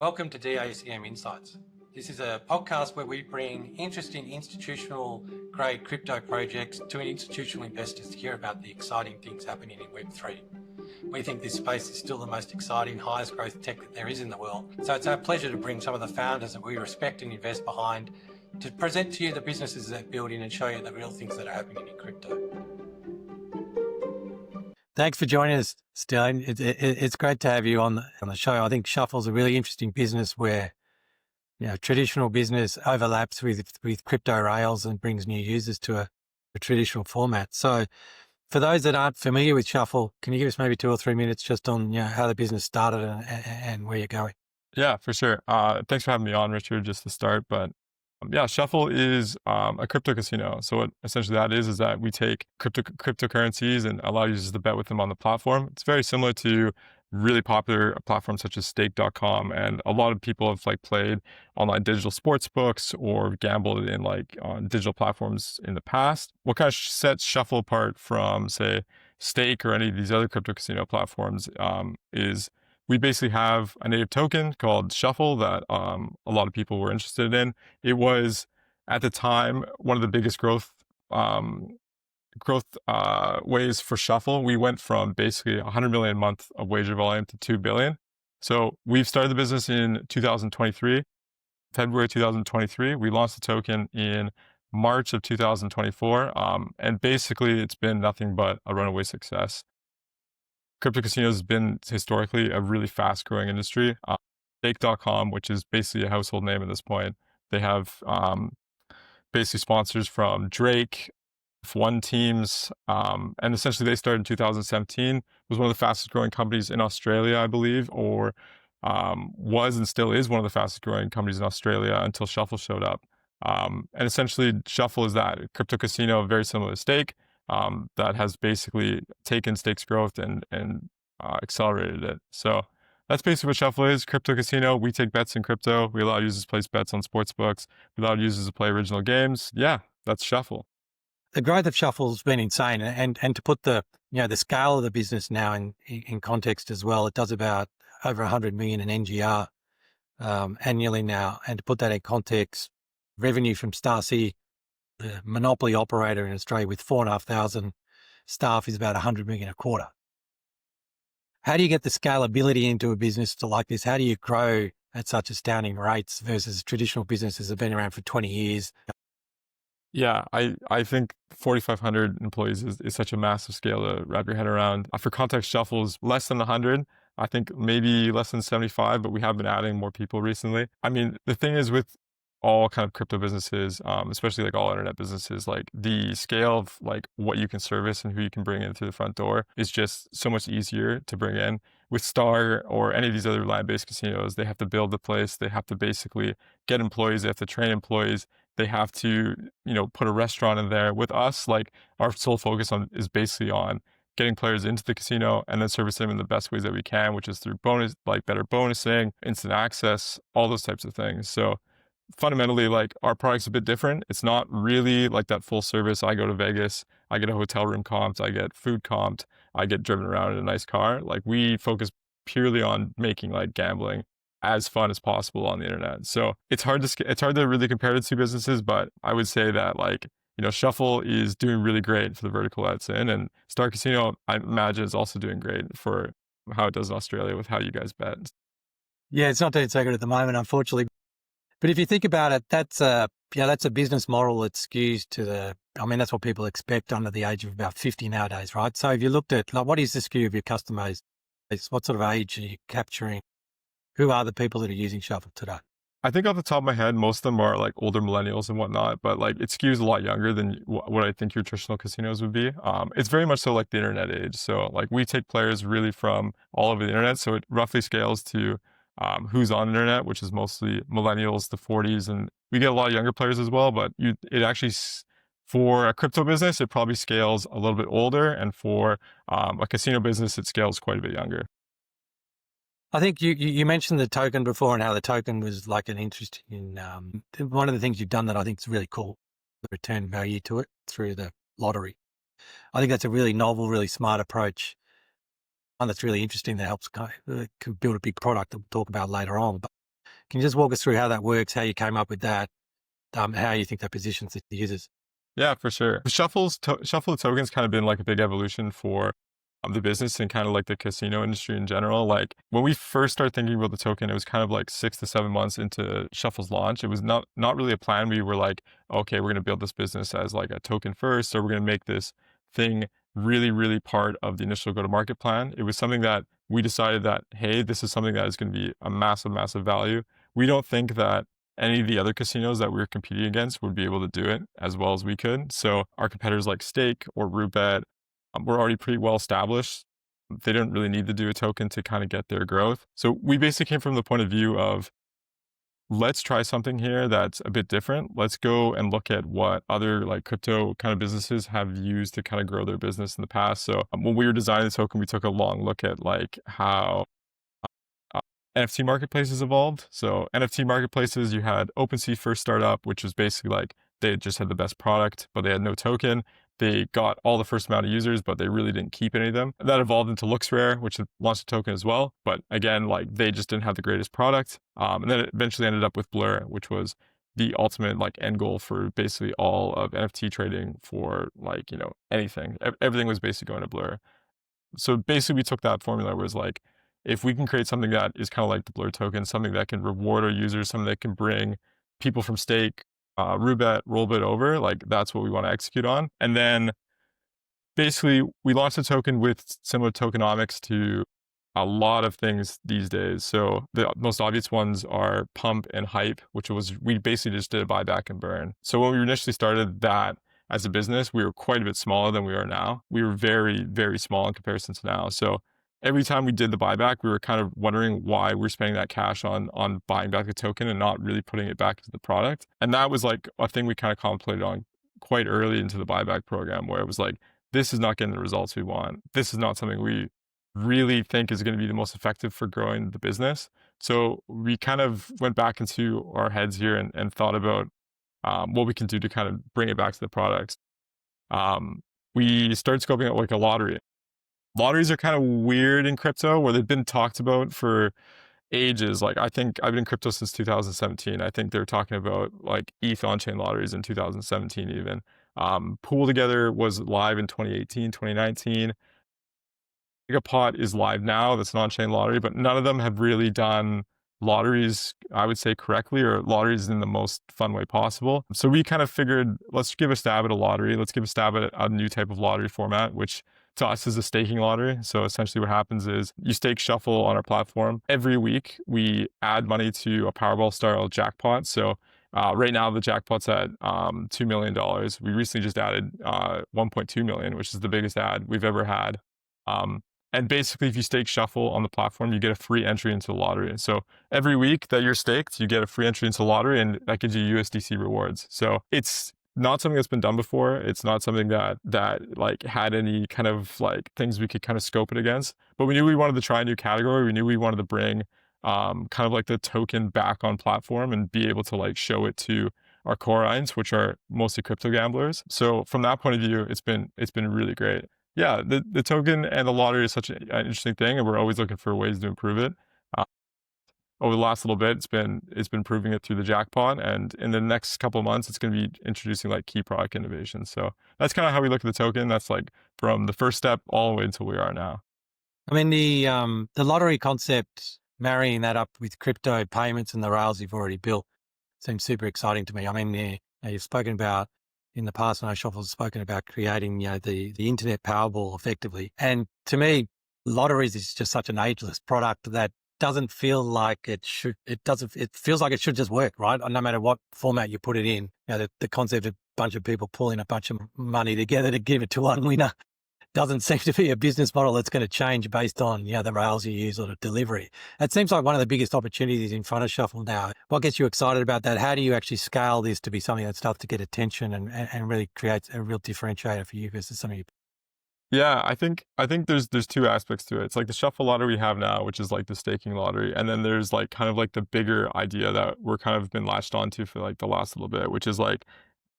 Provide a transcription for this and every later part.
Welcome to DACM Insights. This is a podcast where we bring interesting institutional grade crypto projects to institutional investors to hear about the exciting things happening in Web3. We think this space is still the most exciting, highest growth tech that there is in the world. So it's our pleasure to bring some of the founders that we respect and invest behind to present to you the businesses that build in and show you the real things that are happening in crypto. Thanks for joining us, Stellan. It's great to have you on the show. I think Shuffle's a really interesting business where traditional business overlaps with crypto rails and brings new users to a traditional format. So for those that aren't familiar with Shuffle, can you give us maybe 2 or 3 minutes just on how the business started and where you're going? Yeah, for sure. Thanks for having me on, Richard, just to start. But yeah, Shuffle is a crypto casino. So what essentially that is that we take cryptocurrencies and allow users to bet with them on the platform. It's very similar to really popular platforms such as stake.com. And a lot of people have played online digital sports books or gambled in on digital platforms in the past. What kind of sets Shuffle apart from, say, Stake or any of these other crypto casino platforms is we basically have a native token called Shuffle that a lot of people were interested in. It was, at the time, one of the biggest growth ways for Shuffle. We went from basically 100 million a month of wager volume to 2 billion. So we've started the business in 2023, February 2023. We launched the token in March of 2024. And basically it's been nothing but a runaway success. Crypto casinos has been historically a really fast growing industry. Stake.com, which is basically a household name at this point, they have basically sponsors from Drake, F1 teams, and essentially they started in 2017. It was one of the fastest growing companies in Australia, I believe, or was and still is one of the fastest growing companies in Australia until Shuffle showed up. And essentially Shuffle is that crypto casino, very similar to Stake, that has basically taken Stake's growth and accelerated it. So that's basically what Shuffle is. Crypto casino. We take bets in crypto. We allow users to place bets on sports books. We allow users to play original games. Yeah, that's Shuffle. The growth of Shuffle's been insane, and to put the the scale of the business now in context as well, it does about over 100 million in NGR annually now, and to put that in context, revenue from Star City, the monopoly operator in Australia with 4,500 staff, is about 100 million a quarter. How do you get the scalability into a business like this? How do you grow at such astounding rates versus traditional businesses that have been around for 20 years? Yeah, I think 4,500 employees is such a massive scale to wrap your head around. For context, Shuffle is less than 100. I think maybe less than 75, but we have been adding more people recently. I mean, the thing is with all kind of crypto businesses, especially all internet businesses, the scale of what you can service and who you can bring in through the front door is just so much easier to bring in. With Star or any of these other land-based casinos, they have to build the place. They have to basically get employees. They have to train employees. They have to, put a restaurant in there. With us, our sole focus is basically on getting players into the casino and then service them in the best ways that we can, which is through better bonusing, instant access, all those types of things. So fundamentally, our product's a bit different. It's not really that full service. I go to Vegas, I get a hotel room comped, I get food comped, I get driven around in a nice car. We focus purely on making gambling as fun as possible on the internet. So it's hard to really compare the two businesses, but I would say that Shuffle is doing really great for the vertical that it's in, and Star Casino, I imagine, is also doing great for how it does in Australia with how you guys bet. Yeah, it's not doing so good at the moment, unfortunately. But if you think about it, that's a business model that skews to that's what people expect under the age of about 50 nowadays, right? So if you looked at what is the skew of your customers, what sort of age are you capturing? Who are the people that are using Shuffle today? I think off the top of my head, most of them are older millennials and whatnot, but it skews a lot younger than what I think your traditional casinos would be. It's very much so the internet age. So we take players really from all over the internet. So it roughly scales to who's on the internet, which is mostly millennials, the 40s, and we get a lot of younger players as well. But it actually, for a crypto business, it probably scales a little bit older, and for a casino business, it scales quite a bit younger. I think you mentioned the token before and how the token was an interesting, one of the things you've done that I think is really cool, the return value to it through the lottery. I think that's a really novel, really smart approach. One that's really interesting that helps build a big product that we'll talk about later on. But Can you just walk us through how that works, how you came up with that, how you think that positions the users? Yeah, for sure. Shuffle the token's kind of been like a big evolution for the business and kind of like the casino industry in general. Like when we first started thinking about the token, it was kind of like 6 to 7 months into Shuffle's launch. It was not really a plan. We were like, okay, we're going to build this business as like a token first, so we're going to make this thing really, really part of the initial go-to-market plan. It was something that we decided that, hey, this is something that is going to be a massive, massive value. We don't think that any of the other casinos that we were competing against would be able to do it as well as we could. So our competitors like Stake or Rootbet were already pretty well established. They didn't really need to do a token to kind of get their growth. So we basically came from the point of view of, let's try something here that's a bit different. Let's go and look at what other like crypto kind of businesses have used to kind of grow their business in the past. So when we were designing the token, we took a long look at like how NFT marketplaces evolved. So NFT marketplaces, you had OpenSea first start up, which was basically like they just had the best product, but they had no token. They got all the first amount of users, but they really didn't keep any of them. That evolved into LooksRare, which launched a token as well. But again, like they just didn't have the greatest product. And then it eventually ended up with Blur, which was the ultimate like end goal for basically all of NFT trading for like, anything. Everything was basically going to Blur. So basically we took that formula where it was like, if we can create something that is kind of like the Blur token, something that can reward our users, something that can bring people from Stake, Rootbet, Rollbit over, like that's what we want to execute on. And then basically we launched a token with similar tokenomics to a lot of things these days. So the most obvious ones are pump and hype, which was, we basically just did a buyback and burn. So when we initially started that as a business, we were quite a bit smaller than we are now. We were very, very small in comparison to now. So every time we did the buyback, we were kind of wondering why we're spending that cash on buying back the token and not really putting it back into the product. And that was like a thing we kind of contemplated on quite early into the buyback program, where it was like, this is not getting the results we want. This is not something we really think is going to be the most effective for growing the business. So we kind of went back into our heads here and thought about what we can do to kind of bring it back to the products. We started scoping out like a lottery. Lotteries are kind of weird in crypto, where they've been talked about for ages. Like I think I've been in crypto since 2017. I think they're talking about like ETH on-chain lotteries in 2017 even. Pool Together was live in 2018, 2019. Megapot is live now. That's an on-chain lottery, but none of them have really done lotteries, I would say, correctly, or lotteries in the most fun way possible. So we kind of figured, let's give a stab at a lottery. Let's give a stab at a new type of lottery format, which to us is a staking lottery. So essentially what happens is you stake Shuffle on our platform. Every week we add money to a Powerball style jackpot. So right now the jackpot's at $2 million. We recently just added 1.2 million, which is the biggest add we've ever had. And basically, if you stake Shuffle on the platform, you get a free entry into the lottery. So every week that you're staked, you get a free entry into the lottery, and that gives you USDC rewards. So it's not something that's been done before. It's not something that like had any kind of like things we could kind of scope it against. But we knew we wanted to try a new category. We knew we wanted to bring kind of like the token back on platform and be able to like show it to our core audience, which are mostly crypto gamblers. So from that point of view, it's been really great. Yeah, the token and the lottery is such an interesting thing, and we're always looking for ways to improve it. Over the last little bit, it's been proving it through the jackpot, and in the next couple of months, it's going to be introducing like key product innovations. So that's kind of how we look at the token. That's like from the first step all the way until we are now. I mean, the lottery concept, marrying that up with crypto payments and the rails you've already built, seems super exciting to me. I mean, you've spoken about in the past, when Shuffle's spoken about creating, the internet Powerball effectively. And to me, lotteries is just such an ageless product that doesn't feel like it should. It feels like it should just work, right? No matter what format you put it in. The concept of a bunch of people pulling a bunch of money together to give it to one winner doesn't seem to be a business model that's going to change based on, the rails you use or the delivery. It seems like one of the biggest opportunities in front of Shuffle now. What gets you excited about that? How do you actually scale this to be something that starts to get attention and really creates a real differentiator for you versus some of your... Yeah, I think there's two aspects to it. It's like the Shuffle lottery we have now, which is like the staking lottery. And then there's like kind of like the bigger idea that we're kind of been latched onto for like the last little bit, which is like,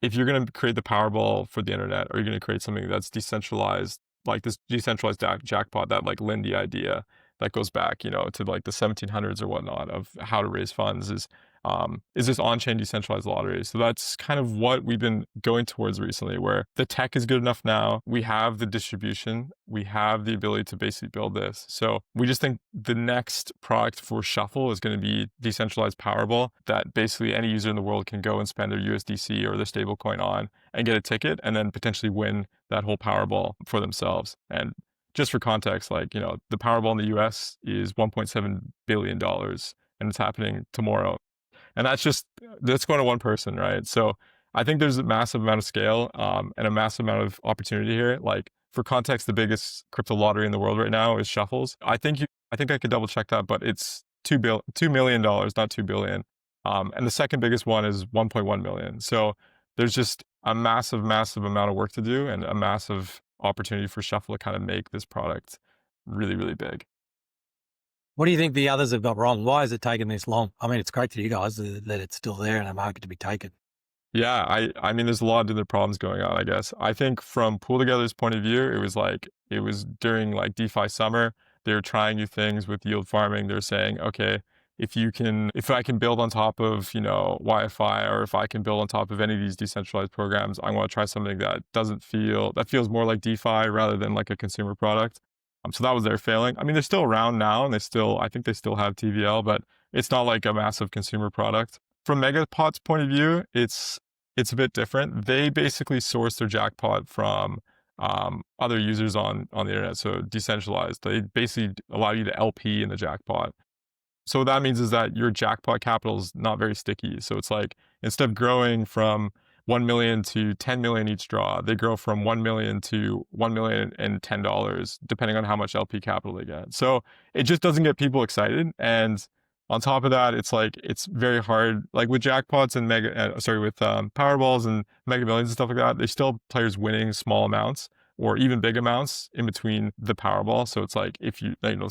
if you're going to create the Powerball for the internet, or you're going to create something that's decentralized, like this decentralized jackpot, that like Lindy idea, that goes back, to like the 1700s or whatnot of how to raise funds is this on-chain decentralized lottery. So that's kind of what we've been going towards recently, where the tech is good enough now. We have the distribution. We have the ability to basically build this. So we just think the next product for Shuffle is going to be decentralized Powerball, that basically any user in the world can go and spend their USDC or their stablecoin on and get a ticket and then potentially win that whole Powerball for themselves. And just for context, like, the Powerball in the US is $1.7 billion and it's happening tomorrow. And that's going to one person, right? So I think there's a massive amount of scale and a massive amount of opportunity here. Like, for context, the biggest crypto lottery in the world right now is Shuffles. I think I could double check that, but it's $2 million, not 2 billion. And the second biggest one is 1.1 million. So there's just a massive, massive amount of work to do and a massive opportunity for Shuffle to kind of make this product really, really big. What do you think the others have got wrong? Why has it taken this long? I mean, it's great to you guys that it's still there and a market to be taken. Yeah, I mean, there's a lot of other problems going on, I guess. I think from Pool Together's point of view, it was during like DeFi summer. They were trying new things with yield farming. They're saying, okay, if I can build on top of, Wi-Fi, or if I can build on top of any of these decentralized programs, I want to try something that feels more like DeFi rather than like a consumer product. So that was their failing. I mean, they're still around now, and I think they still have TVL, but it's not like a massive consumer product. From Megapod's point of view, it's a bit different. They basically source their jackpot from other users on the internet, so decentralized. They basically allow you to LP in the jackpot. So what that means is that your jackpot capital is not very sticky. So it's like, instead of growing from 1 million to 10 million each draw, they grow from 1 million to $1 million and $10, depending on how much LP capital they get. So it just doesn't get people excited. And on top of that, it's very hard. Like with jackpots and Powerballs and Mega Millions and stuff like that, there's still players winning small amounts or even big amounts in between the Powerball. So it's like, if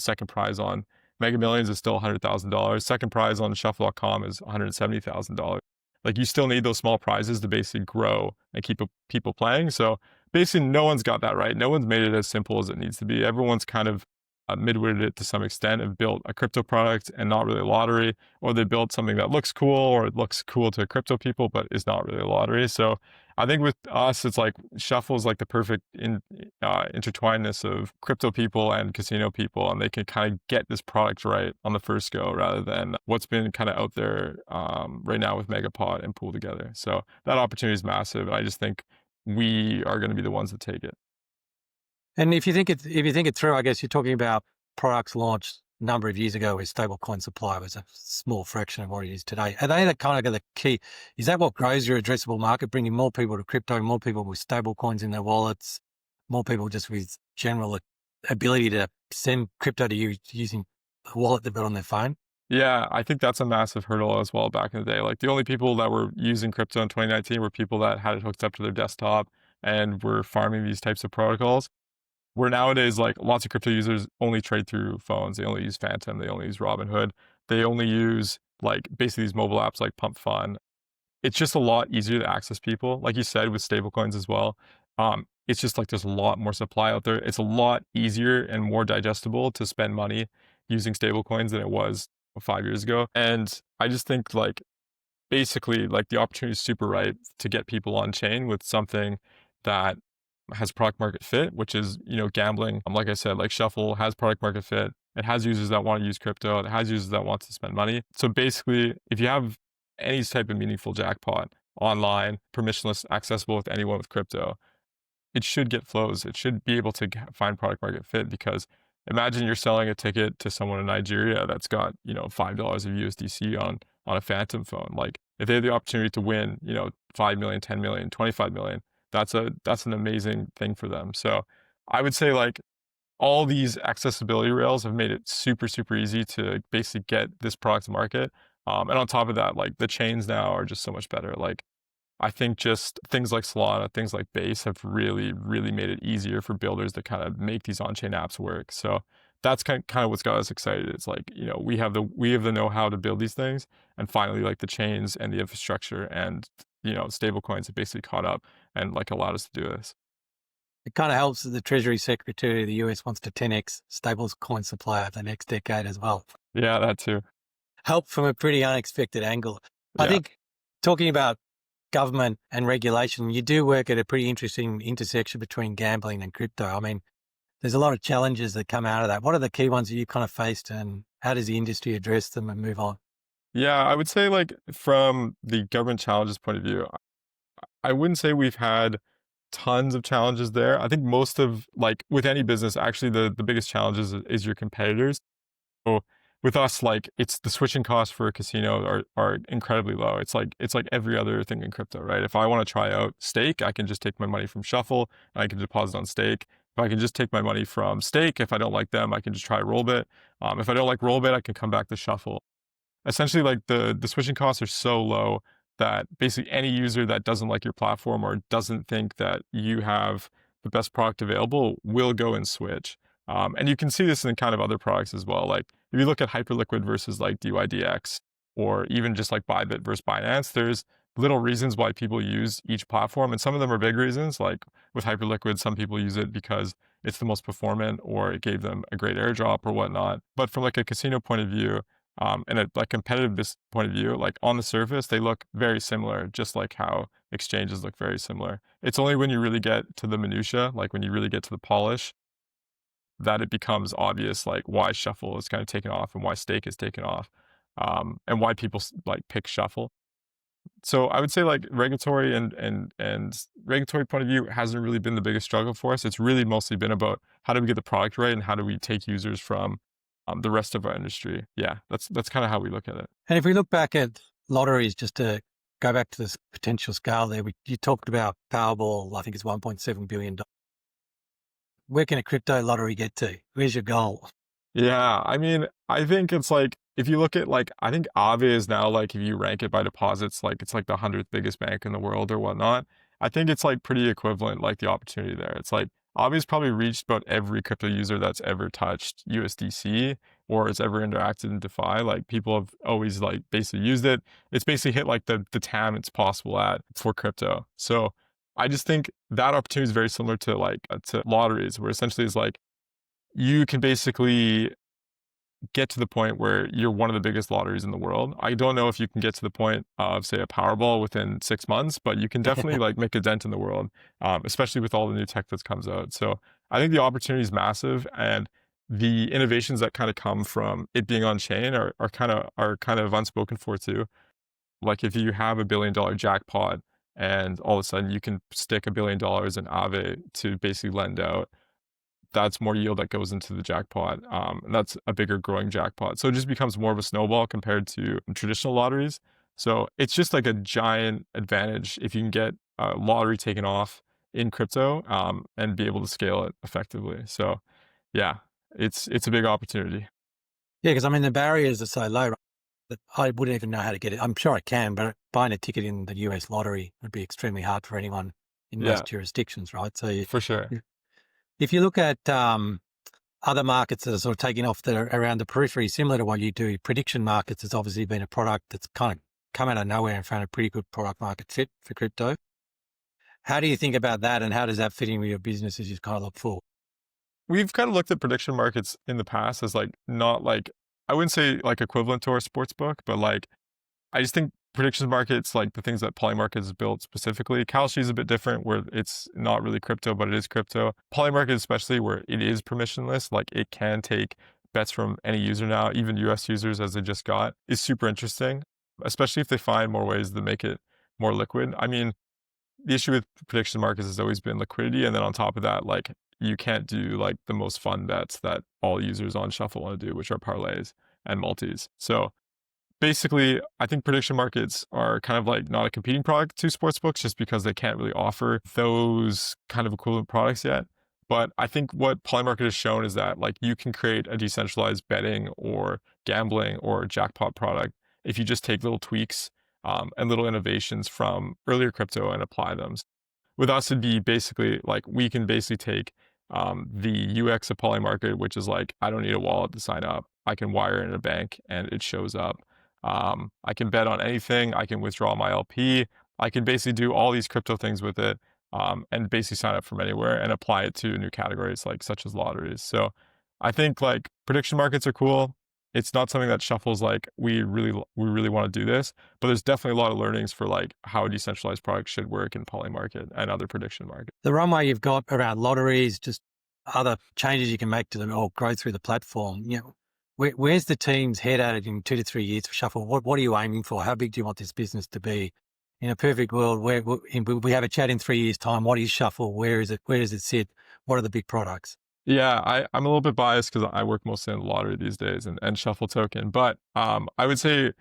second prize on Mega Millions is still $100,000. Second prize on Shuffle.com is $170,000. Like, you still need those small prizes to basically grow and keep people playing. So basically, no one's got that right. No one's made it as simple as it needs to be. Everyone's kind of midwitted it to some extent and built a crypto product and not really a lottery, or they built something that looks cool, or it looks cool to crypto people, but is not really a lottery. So I think with us, it's like Shuffle is like the perfect intertwinedness of crypto people and casino people, and they can kind of get this product right on the first go, rather than what's been kind of out there right now with Megapod and Pool Together. So that opportunity is massive, and I just think we are going to be the ones that take it. And if you think it through, I guess you're talking about products launched a number of years ago where stablecoin supply was a small fraction of what it is today. Are they the kind of the key? Is that what grows your addressable market, bringing more people to crypto, more people with stablecoins in their wallets, more people just with general ability to send crypto to you using a wallet they've got on their phone? Yeah, I think that's a massive hurdle as well back in the day. Like, the only people that were using crypto in 2019 were people that had it hooked up to their desktop and were farming these types of protocols. Where nowadays, like, lots of crypto users only trade through phones. They only use Phantom. They only use Robinhood. They only use, like, basically these mobile apps like Pump Fun. It's just a lot easier to access people. Like you said, with stablecoins as well. It's just like there's a lot more supply out there. It's a lot easier and more digestible to spend money using stablecoins than it was 5 years ago. And I just think, like, basically, like, the opportunity is super ripe to get people on chain with something that has product market fit, which is, gambling. Like I said, like, Shuffle has product market fit. It has users that want to use crypto. It has users that want to spend money. So basically, if you have any type of meaningful jackpot online, permissionless, accessible with anyone with crypto, it should get flows. It should be able to find product market fit, because imagine you're selling a ticket to someone in Nigeria that's got, $5 of USDC on a Phantom phone. Like, if they have the opportunity to win, 5 million, 10 million, 25 million, that's an amazing thing for them. So I would say, like, all these accessibility rails have made it super, super easy to basically get this product to market. And on top of that, like, the chains now are just so much better. Like, I think just things like Solana, things like Base have really, really made it easier for builders to kind of make these on-chain apps work. So that's kind of what's got us excited. It's like, we have the know-how to build these things, and finally, like, the chains and the infrastructure and, stable coins have basically caught up and, like, allowed us to do this. It kind of helps that the Treasury Secretary of the US wants to 10x stablecoin supply over the next decade as well. Yeah, that too. Help from a pretty unexpected angle. I Yeah. think talking about government and regulation, you do work at a pretty interesting intersection between gambling and crypto. I mean, there's a lot of challenges that come out of that. What are the key ones that you kind of faced, and how does the industry address them and move on? Yeah, I would say like from the government challenges point of view, I wouldn't say we've had tons of challenges there. I think most of like with any business, actually the biggest challenge is your competitors. So with us, like it's the switching costs for a casino are incredibly low. It's like every other thing in crypto, right? If I want to try out stake, I can just take my money from Shuffle and I can deposit on stake. If I can just take my money from stake, if I don't like them, I can just try Rollbit. If I don't like Rollbit, I can come back to Shuffle. Essentially, like the switching costs are so low that basically any user that doesn't like your platform or doesn't think that you have the best product available will go and switch. And you can see this in kind of other products as well. Like if you look at Hyperliquid versus like DYDX, or even just like Bybit versus Binance, there's little reasons why people use each platform. And some of them are big reasons. Like with Hyperliquid, some people use it because it's the most performant or it gave them a great airdrop or whatnot. But from like a casino point of view, and a like competitive point of view, like on the surface, they look very similar, just like how exchanges look very similar. It's only when you really get to the minutia, like when you really get to the polish, that it becomes obvious, like why Shuffle is kind of taken off and why Stake is taken off, and why people like pick Shuffle. So I would say like regulatory and regulatory point of view hasn't really been the biggest struggle for us. It's really mostly been about how do we get the product right and how do we take users from the rest of our industry. Yeah, that's kind of how we look at it. And if we look back at lotteries, just to go back to this potential scale there, you talked about Powerball, I think it's $1.7 billion. Where can a crypto lottery get to? Where's your goal? Yeah, I mean, I think it's like if you look at like I think Aave is now like if you rank it by deposits, like it's like the 100th biggest bank in the world or whatnot. I think it's like pretty equivalent, like the opportunity there. It's like Aave's probably reached about every crypto user that's ever touched USDC or has ever interacted in DeFi. Like people have always like basically used it. It's basically hit like the TAM it's possible at for crypto. So I just think that opportunity is very similar to like to lotteries, where essentially it's like you can basically get to the point where you're one of the biggest lotteries in the world. I don't know if you can get to the point of, say, a Powerball within 6 months, but you can definitely like make a dent in the world, especially with all the new tech that comes out. So I think the opportunity is massive, and the innovations that kind of come from it being on chain are kind of unspoken for too. Like if you have $1 billion jackpot and all of a sudden you can stick $1 billion in Aave to basically lend out, that's more yield that goes into the jackpot. And that's a bigger growing jackpot. So it just becomes more of a snowball compared to traditional lotteries. So it's just like a giant advantage if you can get a lottery taken off in crypto and be able to scale it effectively. So yeah, it's a big opportunity. Yeah, because I mean, the barriers are so low, right, that I wouldn't even know how to get it. I'm sure I can, but buying a ticket in the US lottery would be extremely hard for anyone in Yeah, most jurisdictions, right? So for sure. if you look at other markets that are sort of taking off that are around the periphery, similar to what you do, prediction markets has obviously been a product that's kind of come out of nowhere and found a pretty good product market fit for crypto. How do you think about that, and how does that fit in with your business as you kind of look forward? We've kind of looked at prediction markets in the past as like not like I wouldn't say like equivalent to our sports book, but like I just think predictions markets, like the things that Polymarket has built specifically, Kalshi is a bit different where it's not really crypto, but it is crypto. Polymarket especially where it is permissionless, like it can take bets from any user now, even US users as they just got, is super interesting, especially if they find more ways to make it more liquid. I mean, the issue with prediction markets has always been liquidity. And then on top of that, like you can't do like the most fun bets that all users on Shuffle want to do, which are parlays and multis. So basically, I think prediction markets are kind of like not a competing product to sportsbooks just because they can't really offer those kind of equivalent products yet. But I think what Polymarket has shown is that like you can create a decentralized betting or gambling or jackpot product if you just take little tweaks and little innovations from earlier crypto and apply them. With us, it'd be basically like we can basically take the UX of Polymarket, which is like I don't need a wallet to sign up. I can wire in a bank and it shows up. I can bet on anything. I can withdraw my LP. I can basically do all these crypto things with it. and basically sign up from anywhere and apply it to new categories like such as lotteries. So I think like prediction markets are cool. It's not something that shuffles like we really want to do this, but there's definitely a lot of learnings for like how a decentralized product should work in poly market and other prediction markets. The runway you've got around lotteries, just other changes you can make to them or growth through the platform, where's the team's head at it in 2 to 3 years for Shuffle? What are you aiming for? How big do you want this business to be? In a perfect world, where we have a chat in 3 years' time, what is Shuffle? Where is it? Where does it sit? What are the big products? Yeah, I'm a little bit biased because I work mostly in the lottery these days and Shuffle token, but I would say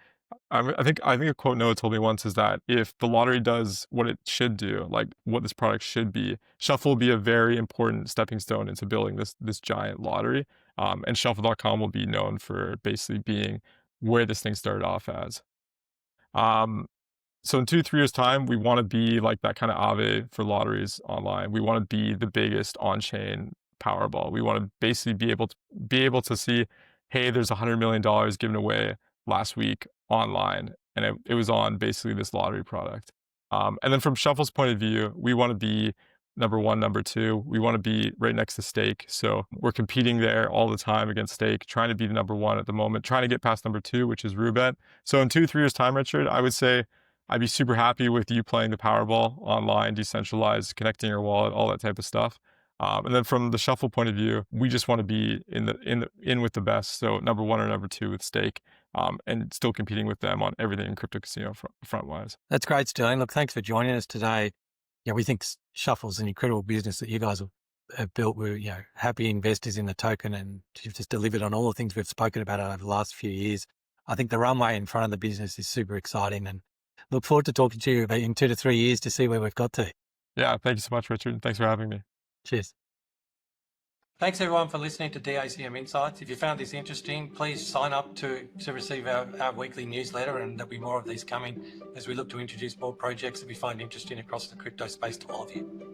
I think a quote Noah told me once is that if the lottery does what it should do, like what this product should be, Shuffle will be a very important stepping stone into building this giant lottery. And Shuffle.com will be known for basically being where this thing started off as. So in 2-3 years' time, we want to be like that kind of Aave for lotteries online. We want to be the biggest on-chain Powerball. We want to basically be able to see, hey, there's $100 million given away last week online, and it was on basically this lottery product. And then from Shuffle's point of view, we want to be number one, number two. We want to be right next to Stake. So we're competing there all the time against Stake, trying to be the number one at the moment, trying to get past number two, which is Roobet. So in 2-3 years' time, Richard, I would say I'd be super happy with you playing the Powerball online, decentralized, connecting your wallet, all that type of stuff. And then from the Shuffle point of view, we just want to be in with the best. So number one or number two with Stake, and still competing with them on everything in crypto casino front wise. That's great, Sterling. Look, thanks for joining us today. We think Shuffle's an incredible business that you guys have built. We're happy investors in the token, and you've just delivered on all the things we've spoken about over the last few years. I think the runway in front of the business is super exciting, and look forward to talking to you in 2 to 3 years to see where we've got to. Yeah, thank you so much, Richard. Thanks for having me. Cheers. Thanks everyone for listening to DACM Insights. If you found this interesting, please sign up to receive our weekly newsletter, and there'll be more of these coming as we look to introduce more projects that we find interesting across the crypto space to all of you.